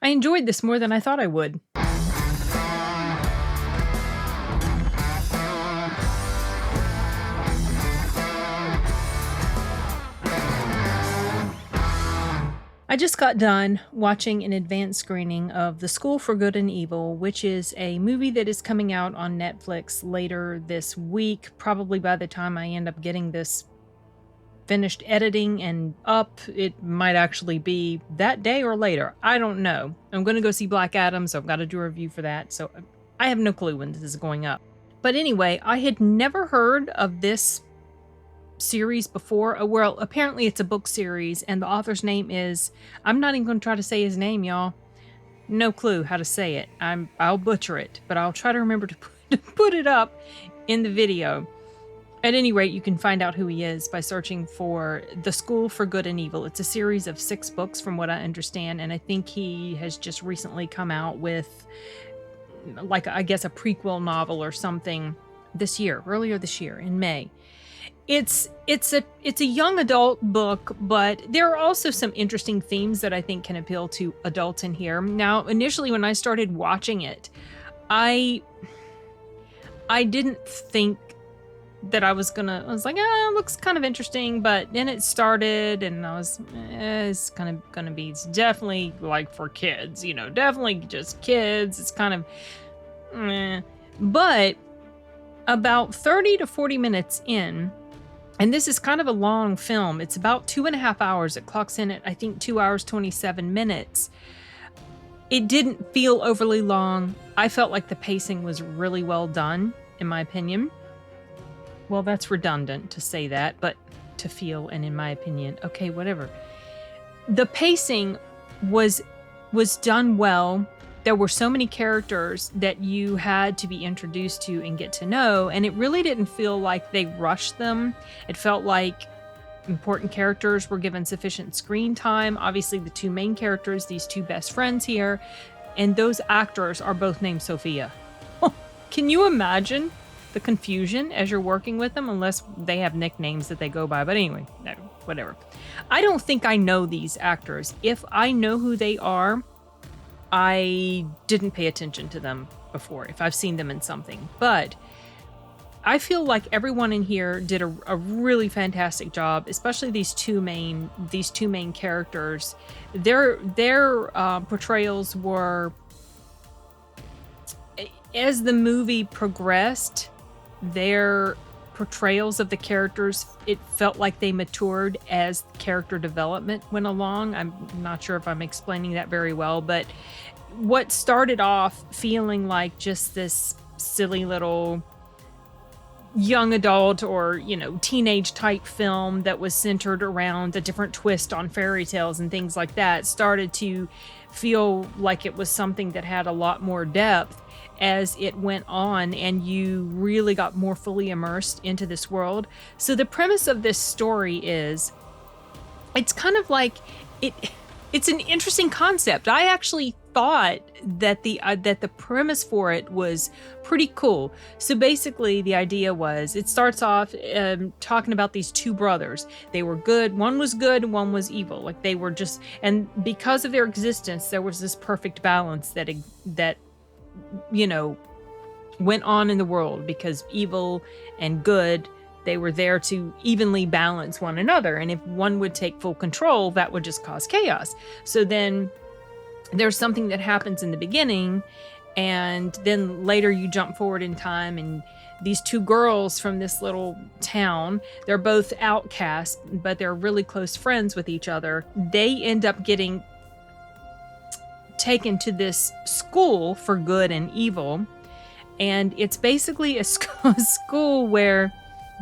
I enjoyed this more than I thought I would. I just got done watching an advanced screening of The School for Good and Evil, which is a movie that is coming out on Netflix later this week. Probably by the time I end up getting this finished editing and up, it might actually be that day or later. I don't know. I'm going to go see Black Adam, so I've got to do a review for that. So I have no clue when this is going up. But anyway, I had never heard of this series before. Well, apparently it's a book series, and the author's name is, I'm not even going to try to say his name, y'all. No clue how to say it. I'll butcher it, but I'll try to remember to put it up in the video. At any rate, you can find out who he is by searching for The School for Good and Evil. It's a series of 6 books from what I understand, and I think he has just recently come out with, like, I guess a prequel novel or something earlier this year in May. It's a young adult book, but there are also some interesting themes that I think can appeal to adults in here. Now, initially when I started watching it, I didn't think that I was like, it looks kind of interesting, but then it started and I was, it's kind of gonna be, it's definitely like for kids, definitely just kids. It's kind of, but about 30 to 40 minutes in, and this is kind of a long film. It's about 2.5 hours. It clocks in at, I think, 2 hours, 27 minutes. It didn't feel overly long. I felt like the pacing was really well done, in my opinion. Well, that's redundant to say that, but to feel and in my opinion. Okay, whatever. The pacing was done well. There were so many characters that you had to be introduced to and get to know, and it really didn't feel like they rushed them. It felt like important characters were given sufficient screen time. Obviously, the 2 main characters, these 2 best friends here, and those actors are both named Sophia. Can you imagine the confusion as you're working with them, unless they have nicknames that they go by? But anyway, no, whatever. I don't think I know these actors. If I know who they are, I didn't pay attention to them before, if I've seen them in something. But I feel like everyone in here did a really fantastic job, especially these two main characters. Their portrayals were, as the movie progressed, their portrayals of the characters, it felt like they matured as character development went along. I'm not sure if I'm explaining that very well, but what started off feeling like just this silly little young adult or, teenage type film that was centered around a different twist on fairy tales and things like that started to feel like it was something that had a lot more depth as it went on, and you really got more fully immersed into this world. So the premise of this story is, it's kind of like, it's an interesting concept. I actually thought that the premise for it was pretty cool. So basically the idea was, it starts off talking about these 2 brothers. They were good. One was good and one was evil. Like they were just, and because of their existence, there was this perfect balance that went on in the world, because evil and good, they were there to evenly balance one another. And if one would take full control, that would just cause chaos. So then there's something that happens in the beginning, and then later you jump forward in time, and these 2 girls from this little town, they're both outcasts, but they're really close friends with each other. They end up getting taken to this school for good and evil, and it's basically a school where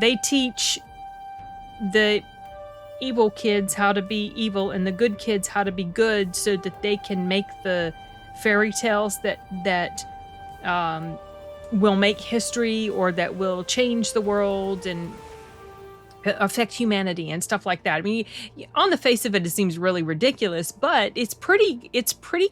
they teach the evil kids how to be evil and the good kids how to be good, so that they can make the fairy tales that will make history, or that will change the world and affect humanity and stuff like that. I mean, on the face of it, it seems really ridiculous, but it's pretty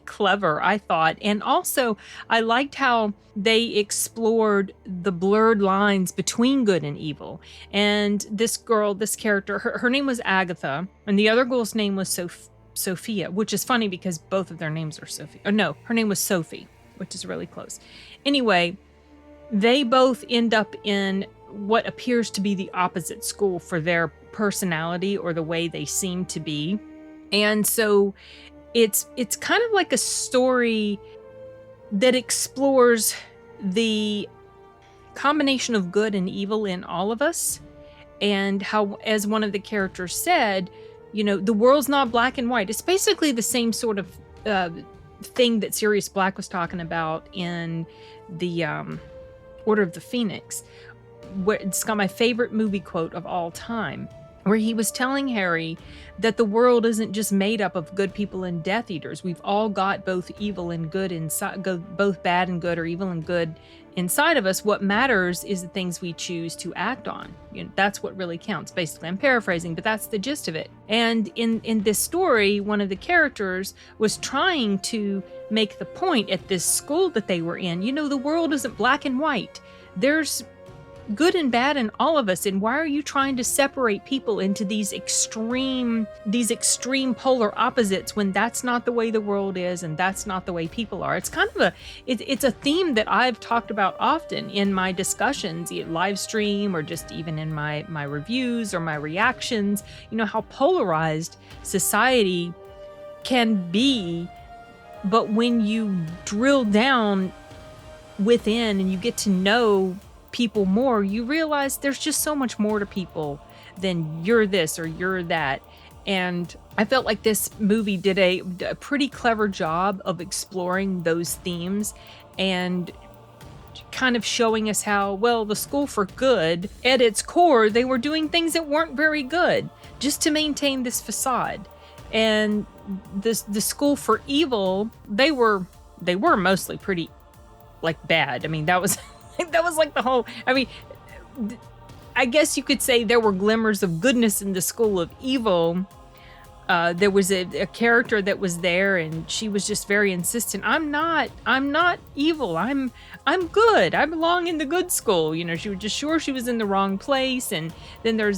clever, I thought. And also, I liked how they explored the blurred lines between good and evil. And this girl, this character, her name was Agatha, and the other girl's name was Sophia, which is funny because both of their names are Sophie. Oh, no, her name was Sophie, which is really close. Anyway, they both end up in what appears to be the opposite school for their personality or the way they seem to be. And so it's kind of like a story that explores the combination of good and evil in all of us, and how, as one of the characters said, the world's not black and white. It's basically the same sort of thing that Sirius Black was talking about in the Order of the Phoenix, where it's got my favorite movie quote of all time, where he was telling Harry that the world isn't just made up of good people and Death Eaters. We've all got both evil and good inside, both bad and good, or evil and good inside of us. What matters is the things we choose to act on. That's what really counts. Basically, I'm paraphrasing, but that's the gist of it. And in this story, one of the characters was trying to make the point at this school that they were in. The world isn't black and white. There's good and bad in all of us, and why are you trying to separate people into these extreme polar opposites when that's not the way the world is and that's not the way people are? It's kind of it's a theme that I've talked about often in my discussions, live stream, or just even in my reviews or my reactions. How polarized society can be, but when you drill down within and you get to know people more, you realize there's just so much more to people than you're this or you're that. And I felt like this movie did a pretty clever job of exploring those themes and kind of showing us how, well, the School for Good, at its core, they were doing things that weren't very good just to maintain this facade. And the School for Evil, they were mostly pretty bad. I mean, that was like the whole, I guess you could say there were glimmers of goodness in the School of Evil. There was a character that was there, and she was just very insistent. I'm not evil. I'm good. I belong in the good school. She was just sure she was in the wrong place. And then there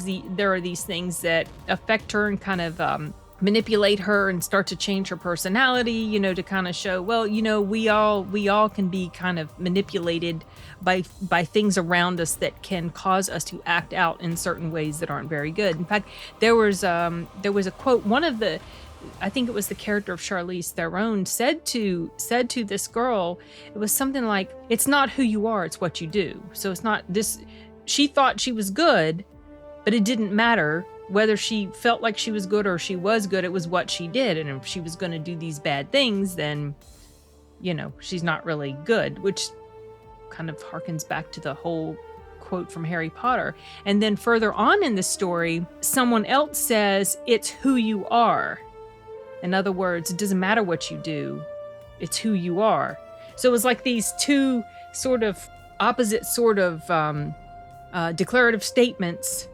are these things that affect her and kind of manipulate her and start to change her personality, to kind of show, well, we all can be kind of manipulated by things around us that can cause us to act out in certain ways that aren't very good. In fact, there was a quote, I think it was the character of Charlize Theron said to this girl. It was something like, it's not who you are, it's what you do. So it's not this, she thought she was good, but it didn't matter whether she felt like she was good or she was good. It was what she did. And if she was going to do these bad things, then, she's not really good, which kind of harkens back to the whole quote from Harry Potter. And then further on in the story, someone else says, it's who you are. In other words, it doesn't matter what you do, it's who you are. So it was like these two sort of opposite sort of declarative statements,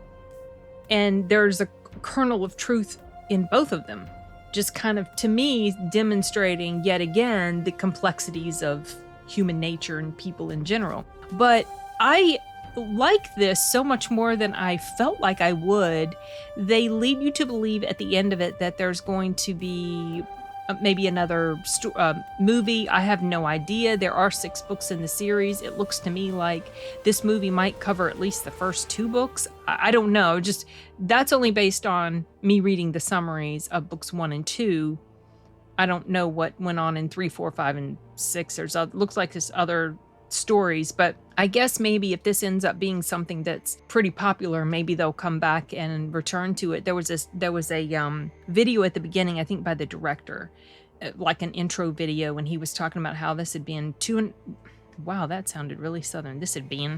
and there's a kernel of truth in both of them. Just kind of, to me, demonstrating yet again the complexities of human nature and people in general. But I like this so much more than I felt like I would. They lead you to believe at the end of it that there's going to be maybe another movie. I have no idea. There are 6 books in the series. It looks to me like this movie might cover at least the first 2 books. I don't know. Just that's only based on me reading the summaries of books 1 and 2. I don't know what went on in 3, 4, 5, and 6. Looks like there's other stories, but I guess maybe if this ends up being something that's pretty popular, maybe they'll come back and return to it. There was a video at the beginning, I think by the director, like an intro video, when he was talking about how this had been wow, that sounded really Southern. He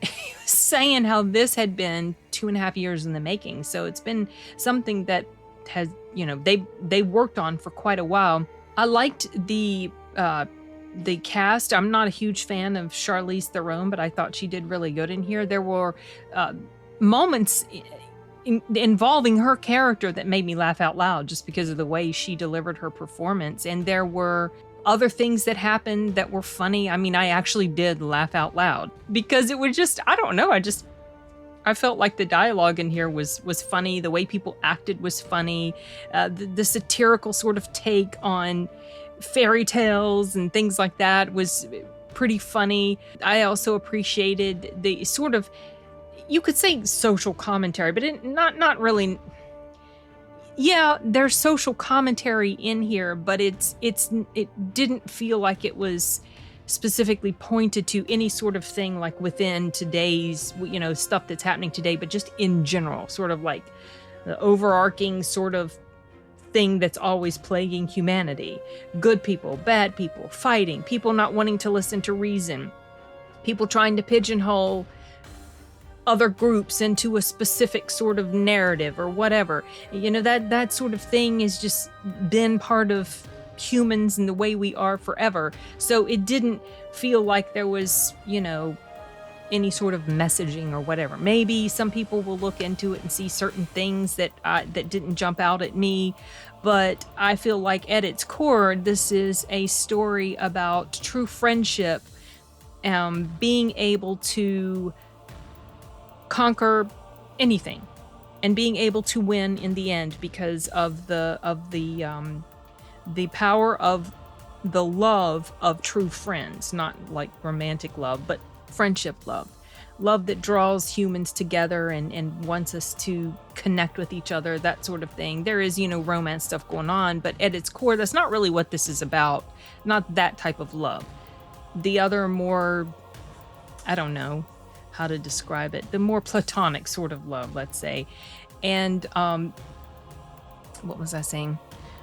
was saying how this had been 2.5 years in the making. So it's been something that has, they worked on for quite a while. I liked the cast. I'm not a huge fan of Charlize Theron, but I thought she did really good in here. There were moments involving her character that made me laugh out loud just because of the way she delivered her performance. And there were other things that happened that were funny. I mean, I actually did laugh out loud because it was just, I don't know, I felt like the dialogue in here was funny. The way people acted was funny. The satirical sort of take on fairy tales and things like that was pretty funny. I also appreciated the sort of, you could say social commentary, but not really. Yeah, there's social commentary in here, but it didn't feel like it was specifically pointed to any sort of thing like within today's, stuff that's happening today, but just in general, sort of like the overarching sort of thing that's always plaguing humanity. Good people, bad people, fighting, people not wanting to listen to reason, people trying to pigeonhole other groups into a specific sort of narrative or whatever. That sort of thing has just been part of humans and the way we are forever. So it didn't feel like there was, any sort of messaging or whatever. Maybe some people will look into it and see certain things that didn't jump out at me, but I feel like at its core, this is a story about true friendship, being able to conquer anything and being able to win in the end because of the power of the love of true friends, not like romantic love, but friendship love that draws humans together and wants us to connect with each other, that sort of thing. There is, romance stuff going on, but at its core, that's not really what this is about. Not that type of love. The other more, I don't know how to describe it, the more platonic sort of love, let's say. And what was I saying?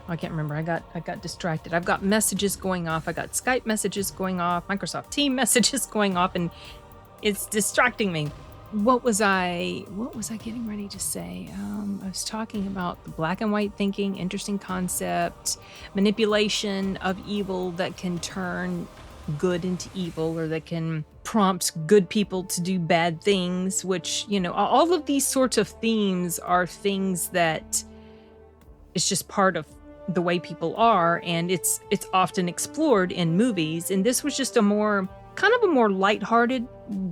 I can't remember. I got distracted. I've got messages going off. I got Skype messages going off, Microsoft Team messages going off, and it's distracting me. What was I getting ready to say? I was talking about the black and white thinking, interesting concept, manipulation of evil that can turn good into evil, or that can prompt good people to do bad things, which, all of these sorts of themes are things that it's just part of the way people are, and it's often explored in movies. And this was just a more lighthearted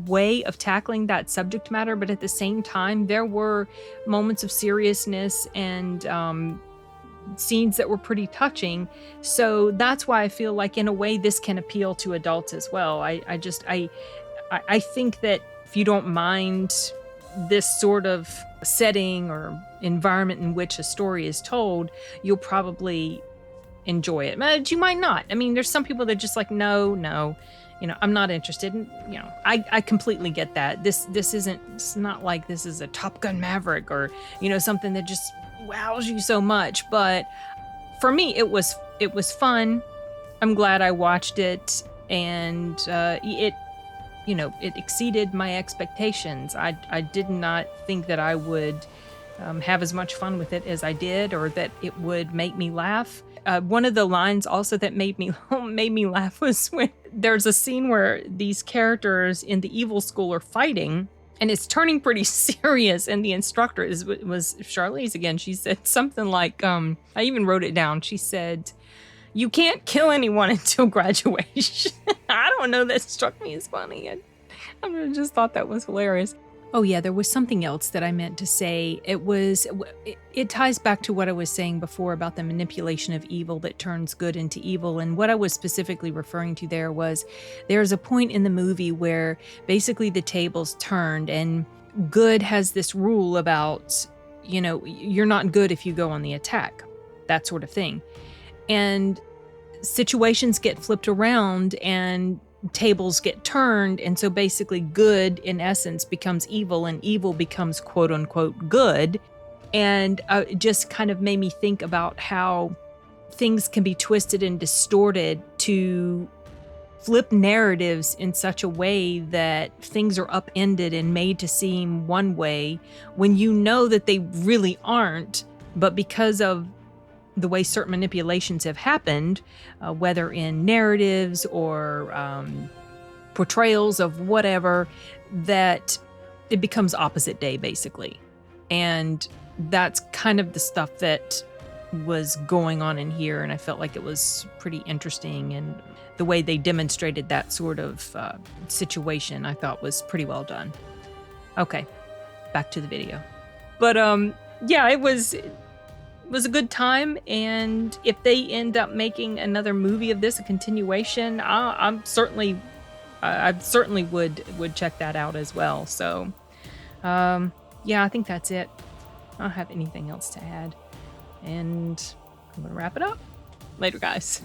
way of tackling that subject matter, but at the same time, there were moments of seriousness and scenes that were pretty touching. So that's why I feel like in a way this can appeal to adults as well. I think that if you don't mind this sort of setting or environment in which a story is told, you'll probably enjoy it. But you might not. I mean, there's some people that are just like, no, I'm not interested. And, I completely get that. It's not like this is a Top Gun Maverick or, something that just wows you so much. But for me, it was fun. I'm glad I watched it, and it exceeded my expectations. I did not think that I would have as much fun with it as I did, or that it would make me laugh. One of the lines also that made me laugh was when there's a scene where these characters in the evil school are fighting, and it's turning pretty serious. And the instructor was Charlize again. She said something like, I even wrote it down. She said, "You can't kill anyone until graduation." I don't know, that struck me as funny. I just thought that was hilarious. Oh yeah, there was something else that I meant to say. It ties back to what I was saying before about the manipulation of evil that turns good into evil. And what I was specifically referring to there was, there's a point in the movie where basically the tables turned, and good has this rule about, you're not good if you go on the attack, that sort of thing. And situations get flipped around and tables get turned, and so basically good in essence becomes evil, and evil becomes quote unquote good. And it just kind of made me think about how things can be twisted and distorted to flip narratives in such a way that things are upended and made to seem one way when you know that they really aren't, but because of the way certain manipulations have happened, whether in narratives or portrayals of whatever, that it becomes opposite day, basically. And that's kind of the stuff that was going on in here, and I felt like it was pretty interesting, and the way they demonstrated that sort of situation I thought was pretty well done. Okay, back to the video. But yeah, it was a good time, and if they end up making another movie of this, a continuation, I certainly would check that out as well. So yeah, I think that's it. I don't have anything else to add, and I'm gonna wrap it up. Later, guys.